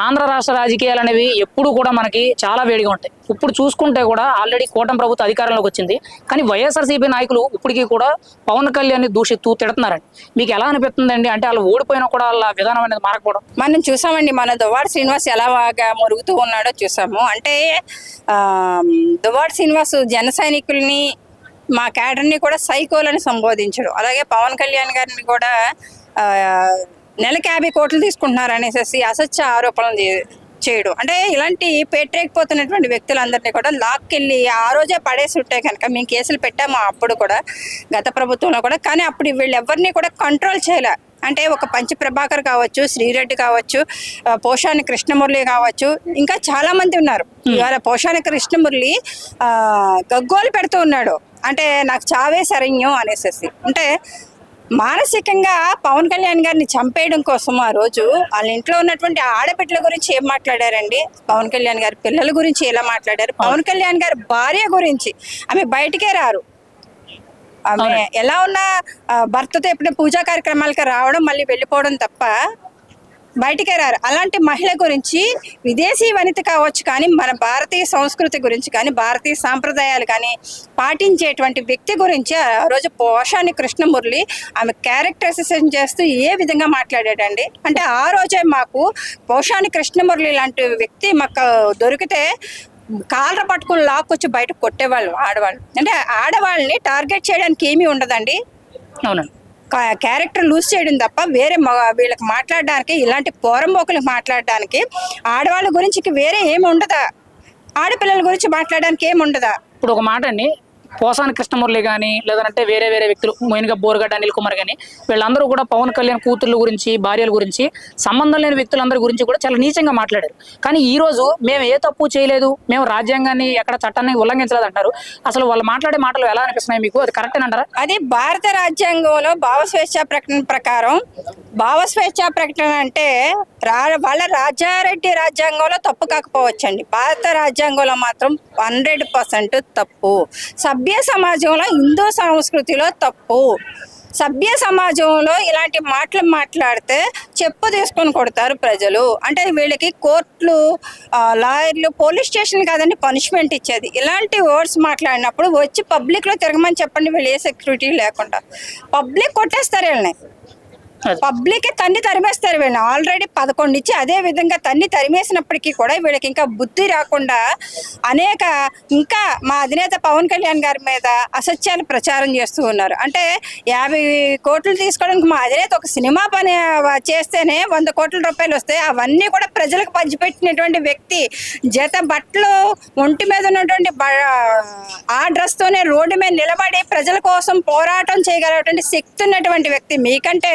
ఆంధ్ర రాష్ట్ర రాజకీయాలు అనేవి ఎప్పుడు కూడా మనకి చాలా వేడిగా ఉంటాయి. ఇప్పుడు చూసుకుంటే కూడా ఆల్రెడీ కూటమి ప్రభుత్వం అధికారంలోకి వచ్చింది. కానీ వైఎస్ఆర్సీపీ నాయకులు ఇప్పటికీ కూడా పవన్ కళ్యాణ్ దూషిస్తూ తిడుతున్నారండి. మీకు ఎలా అనిపిస్తుందండి? అంటే వాళ్ళు ఓడిపోయినా కూడా వాళ్ళ విధానం అనేది మారకపోవడం. మనం చూసామండి, మన దువ్వాడ శ్రీనివాస్ ఎలా బాగా మురుగుతూ ఉన్నాడో చూసాము. అంటే దువ్వాడ శ్రీనివాస్ జన సైనికుల్ని, మా క్యాడర్ని కూడా సైకోలని సంబోధించడు. అలాగే పవన్ కళ్యాణ్ గారిని కూడా నెలకి 50 కోట్లు తీసుకుంటున్నారు అనేసి అసత్య ఆరోపణలు చేయడం. అంటే ఇలాంటి పెట్టేకపోతున్నటువంటి వ్యక్తులందరినీ కూడా లాక్కెళ్ళి ఆ రోజే పడేసి ఉంటే కనుక మేము కేసులు పెట్టాము అప్పుడు కూడా, గత ప్రభుత్వంలో కూడా. కానీ అప్పుడు వీళ్ళెవరిని కూడా కంట్రోల్ చేయలే. అంటే ఒక పంచ ప్రభాకర్ కావచ్చు, శ్రీరెడ్డి కావచ్చు, పోషాని కృష్ణమురళి కావచ్చు, ఇంకా చాలా మంది ఉన్నారు. ఇవాళ పోషాని కృష్ణమురళి గగ్గోలు పెడుతూ ఉన్నాడు. అంటే నాకు చావే శరణ్యం అనేసి. అంటే మానసికంగా పవన్ కళ్యాణ్ గారిని చంపేయడం కోసం ఆ రోజు వాళ్ళ ఇంట్లో ఉన్నటువంటి ఆడబిడ్డల గురించి ఏం మాట్లాడారండి? పవన్ కళ్యాణ్ గారి పిల్లల గురించి ఎలా మాట్లాడారు? పవన్ కళ్యాణ్ గారి భార్య గురించి ఆమె బయటికే రారు. ఆమె ఎలా ఉన్నా భర్తతో ఎప్పుడైనా పూజా కార్యక్రమాలకి రావడం, మళ్ళీ వెళ్ళిపోవడం తప్ప బయటికే రారు. అలాంటి మహిళ గురించి, విదేశీ వనిత కావచ్చు కానీ మన భారతీయ సంస్కృతి గురించి కానీ, భారతీయ సాంప్రదాయాలు కానీ పాటించేటువంటి వ్యక్తి గురించి ఆ రోజు పోషాని కృష్ణమురళి ఆమె క్యారెక్టరైజేషన్ చేస్తూ ఏ విధంగా మాట్లాడాడండి? అంటే ఆ రోజే మాకు పోషాని కృష్ణమురళి లాంటి వ్యక్తి మాకు దొరికితే కాళ్ళ పట్టుకుని లాక్కొచ్చి బయట కొట్టేవాళ్ళు ఆడవాళ్ళు. అంటే ఆడవాళ్ళని టార్గెట్ చేయడానికి ఏమీ ఉండదండి. అవునండి. క్యారెక్టర్ లూజ్ చేయడం తప్ప వేరే వీళ్ళకి మాట్లాడడానికి, ఇలాంటి పోరంబోకులకు మాట్లాడడానికి, ఆడవాళ్ళ గురించి వేరే ఏమి ఉండదా? ఆడపిల్లల గురించి మాట్లాడడానికి ఏమి ఉండదా? ఇప్పుడు ఒక మాట అండి, పోసాని కృష్ణమురళి కానీ లేదంటే వేరే వేరే వ్యక్తులు, మెయిన్గా బోరగడ్డ అనిల్ కుమార్ కానీ వీళ్ళందరూ కూడా పవన్ కళ్యాణ్ కూతుర్ల గురించి, భార్యల గురించి, సంబంధం లేని వ్యక్తులందరి గురించి కూడా చాలా నీచంగా మాట్లాడారు. కానీ ఈ రోజు మేము ఏ తప్పు చేయలేదు, మేము రాజ్యాంగాన్ని ఎక్కడ చట్టాన్ని ఉల్లంఘించలేదు అంటారు. అసలు వాళ్ళు మాట్లాడే మాటలు ఎలా అనిపిస్తున్నాయి మీకు? అది కరెక్ట్ అంటారా? అది భారత రాజ్యాంగంలో భావస్వేచ్ఛా ప్రకటన ప్రకారం, భావస్వేచ్ఛా ప్రకటన అంటే వాళ్ళ రాజారెడ్డి రాజ్యాంగంలో తప్పు కాకపోవచ్చండి. భారత రాజ్యాంగంలో మాత్రం 100% తప్పు. సభ్య సమాజంలో, హిందూ సంస్కృతిలో తప్పు. సభ్య సమాజంలో ఇలాంటి మాటలు మాట్లాడితే చెప్పు తీసుకొని కొడతారు ప్రజలు. అంటే వీళ్ళకి కోర్టులు, లాయర్లు, పోలీస్ స్టేషన్ కాదండి పనిష్మెంట్ ఇచ్చేది. ఇలాంటి వర్డ్స్ మాట్లాడినప్పుడు వచ్చి పబ్లిక్లో తిరగమని చెప్పండి. వీళ్ళు ఏ సెక్యూరిటీ లేకుండా పబ్లిక్ కొట్టేస్తారు వీళ్ళని. పబ్లిక్ తన్ని తరిమేస్తారు వీళ్ళని. ఆల్రెడీ 11 ఇచ్చి అదే విధంగా తన్ని తరిమేసినప్పటికీ కూడా వీళ్ళకి ఇంకా బుద్ధి రాకుండా అనేక, ఇంకా మా అధినేత పవన్ కళ్యాణ్ గారి మీద అసత్యాలు ప్రచారం చేస్తూ ఉన్నారు. అంటే 50 కోట్లు తీసుకోవడానికి మా అధినేత ఒక సినిమా పని చేస్తేనే 100 కోట్ల రూపాయలు వస్తాయి. అవన్నీ కూడా ప్రజలకు పంచిపెట్టినటువంటి వ్యక్తి. జత బట్టలు ఒంటి మీద ఉన్నటువంటి ఆ డ్రెస్తోనే రోడ్డు మీద నిలబడి ప్రజల కోసం పోరాటం చేయగలిగినటువంటి శక్తి ఉన్నటువంటి వ్యక్తి. మీకంటే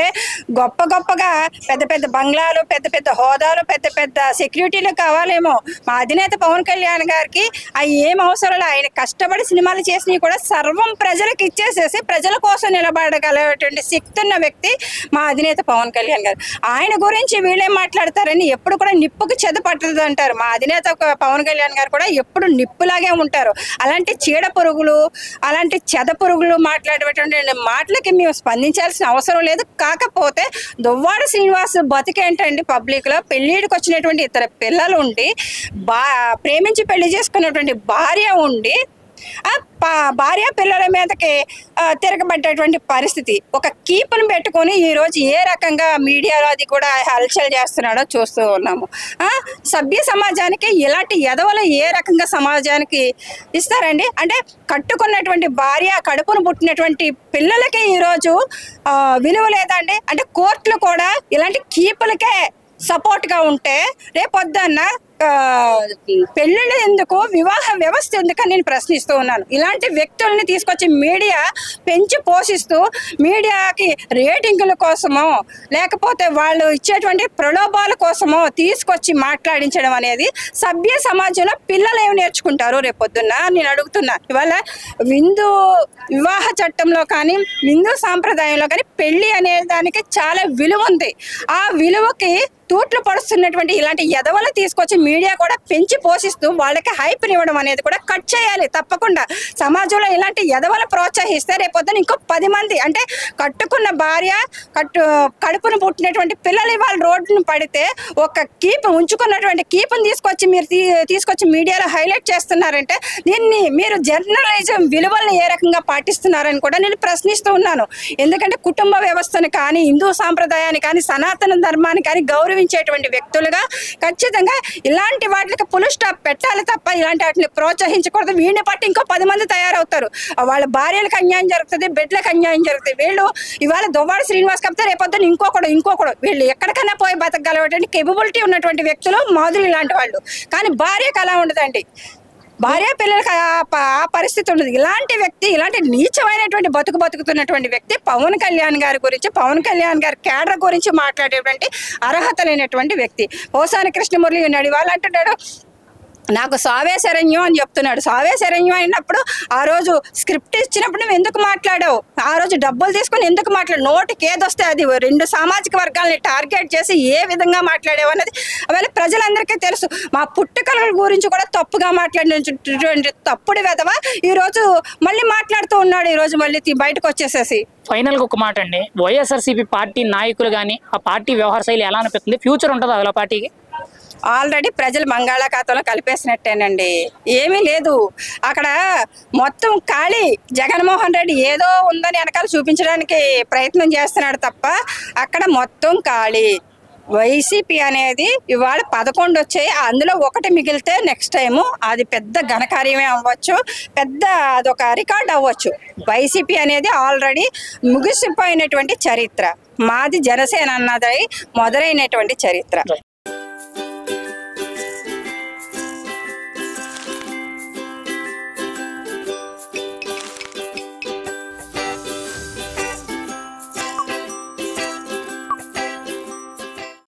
గొప్పగా పెద్ద పెద్ద బంగ్లాలు, పెద్ద పెద్ద హోదాలు, పెద్ద పెద్ద సెక్యూరిటీలు కావాలేమో. మా అధినేత పవన్ కళ్యాణ్ గారికి అవి ఏం అవసరం. ఆయన కష్టపడి సినిమాలు చేసినవి కూడా సర్వం ప్రజలకు ఇచ్చేసేసి ప్రజల కోసం నిలబడగలిగేటువంటి శక్తి ఉన్న వ్యక్తి మా అధినేత పవన్ కళ్యాణ్ గారు. ఆయన గురించి వీళ్ళేం మాట్లాడతారని ఎప్పుడు కూడా నిప్పుకు చెద పట్టదు అంటారు. మా అధినేత పవన్ కళ్యాణ్ గారు కూడా ఎప్పుడు నిప్పులాగే ఉంటారు. అలాంటి చీడ పురుగులు, అలాంటి చెద పురుగులు మాట్లాడేటువంటి మాటలకి మేము స్పందించాల్సిన అవసరం లేదు. కాకపోతే దువ్వాడ శ్రీనివాస్ బతికేంటండి? పబ్లిక్ లో పెళ్లిడికి వచ్చినటువంటి ఇతర పిల్లలు ఉండి, ప్రేమించి పెళ్లి చేసుకున్నటువంటి భార్య ఉండి, భార్య పిల్లల మీదకి తిరగబడ్డటువంటి పరిస్థితి. ఒక కీపును పెట్టుకొని ఈరోజు ఏ రకంగా మీడియాలో అది కూడా హల్చల్ చేస్తున్నాడో చూస్తూ ఉన్నాము. సభ్య సమాజానికి ఇలాంటి ఎదవలు ఏ రకంగా సమాజానికి ఇస్తారండి? అంటే కట్టుకున్నటువంటి భార్య, కడుపును పుట్టినటువంటి పిల్లలకి ఈరోజు విలువ లేదండి. అంటే కోర్టులు కూడా ఇలాంటి కీపులకే సపోర్ట్గా ఉంటే రేపొద్దన్న పెళ్ళిళ్ళు ఎందుకు, వివాహ వ్యవస్థ ఎందుకని నేను ప్రశ్నిస్తూ ఉన్నాను. ఇలాంటి వ్యక్తుల్ని తీసుకొచ్చి మీడియా పెంచి పోషిస్తూ మీడియాకి రేటింగుల కోసమో లేకపోతే వాళ్ళు ఇచ్చేటువంటి ప్రలోభాల కోసమో తీసుకొచ్చి మాట్లాడించడం అనేది సభ్య సమాజంలో పిల్లలు ఏమి నేర్చుకుంటారు రేపొద్దున్న నేను అడుగుతున్నా. ఇవాళ హిందూ వివాహ చట్టంలో కానీ, హిందూ సాంప్రదాయంలో కానీ పెళ్లి అనే దానికి చాలా విలువ ఉంది. ఆ విలువకి తూట్లు పడుస్తున్నటువంటి ఇలాంటి ఎదవలు తీసుకొచ్చి మీడియా కూడా పెంచి పోషిస్తూ వాళ్ళకి హైప్నివ్వడం అనేది కూడా కట్ చేయాలి తప్పకుండా. సమాజంలో ఇలాంటి ఎదవలను ప్రోత్సహిస్తే రేపొద్దున ఇంకో 10 మంది అంటే కట్టుకున్న భార్య కడుపును పుట్టినటువంటి పిల్లలు ఇవాళ రోడ్డును పడితే ఒక ఉంచుకున్నటువంటి కీపును తీసుకొచ్చి మీడియాలో హైలైట్ చేస్తున్నారంటే దీన్ని మీరు జర్నలిజం విలువలను ఏ రకంగా పాటిస్తున్నారని కూడా నేను ప్రశ్నిస్తూ ఉన్నాను. ఎందుకంటే కుటుంబ వ్యవస్థను కానీ హిందూ సాంప్రదాయాన్ని కానీ సనాతన ధర్మాన్ని కానీ గౌరవించేటువంటి వ్యక్తులుగా ఖచ్చితంగా ఇలాంటి వాటికి ఫుల్ స్టాప్ పెట్టాలి తప్ప ఇలాంటి వాటిని ప్రోత్సహించకూడదు. వీడిని బట్టి ఇంకో 10 మంది తయారవుతారు. వాళ్ళ భార్యలకు అన్యాయం జరుగుతుంది, బిడ్డలకు అన్యాయం జరుగుతుంది. వీళ్ళు ఇవాళ దువ్వాడ శ్రీనివాస్ కప్తే రేపొద్దున ఇంకొకడు వీళ్ళు ఎక్కడికైనా పోయి బతకగలటువంటి కేపబిలిటీ ఉన్నటువంటి వ్యక్తులు మాధురి లాంటి వాళ్ళు. కానీ భార్యకు అలా ఉండదండి. భార్య పిల్లలకు ఆ పరిస్థితి ఉండదు. ఇలాంటి వ్యక్తి, ఇలాంటి నీచమైనటువంటి బతుకుతున్నటువంటి వ్యక్తి పవన్ కళ్యాణ్ గారి గురించి, పవన్ కళ్యాణ్ గారి కేడర్ గురించి మాట్లాడేటువంటి అర్హత లేనటువంటి వ్యక్తి. పోసాని కృష్ణమురళి ఉన్నాడు, వాళ్ళు అంటున్నాడు నాకు సావే శరణ్యం అని చెప్తున్నాడు. సావే శరణ్యం అయినప్పుడు ఆ రోజు స్క్రిప్ట్ ఇచ్చినప్పుడు నువ్వు ఎందుకు మాట్లాడావు? ఆ రోజు డబ్బులు తీసుకుని ఎందుకు మాట్లాడు? నోటికి ఏదొస్తే అది 2 సామాజిక వర్గాలని టార్గెట్ చేసి ఏ విధంగా మాట్లాడావు అన్నది అవన్నీ ప్రజలందరికీ తెలుసు. మా పుట్టుకల గురించి కూడా తప్పుగా మాట్లాడినటువంటి తప్పుడు వెధవ ఈరోజు మళ్ళీ మాట్లాడుతూ ఉన్నాడు. ఈరోజు మళ్ళీ బయటకు వచ్చేసేసి ఫైనల్గా ఒక మాట అండి, వైఎస్ఆర్సీపీ పార్టీ నాయకులు కానీ ఆ పార్టీ వ్యవహార శైలి ఎలా అనిపిస్తుంది? ఫ్యూచర్ ఉంటుందా అలా పార్టీకి? ఆల్రెడీ ప్రజలు బంగాళాఖాతంలో కలిపేసినట్టేనండి. ఏమీ లేదు అక్కడ, మొత్తం ఖాళీ. జగన్మోహన్ రెడ్డి ఏదో ఉందని వెనకాల చూపించడానికి ప్రయత్నం చేస్తున్నాడు తప్ప అక్కడ మొత్తం ఖాళీ. వైసీపీ అనేది ఇవాళ 11 వచ్చాయి, అందులో 1 మిగిలితే నెక్స్ట్ టైము అది పెద్ద ఘనకార్యమే అవ్వచ్చు, పెద్ద అదొక రికార్డ్ అవ్వచ్చు. వైసీపీ అనేది ఆల్రెడీ ముగిసిపోయినటువంటి చరిత్ర. మాది జనసేన అన్నది మొదలైనటువంటి చరిత్ర.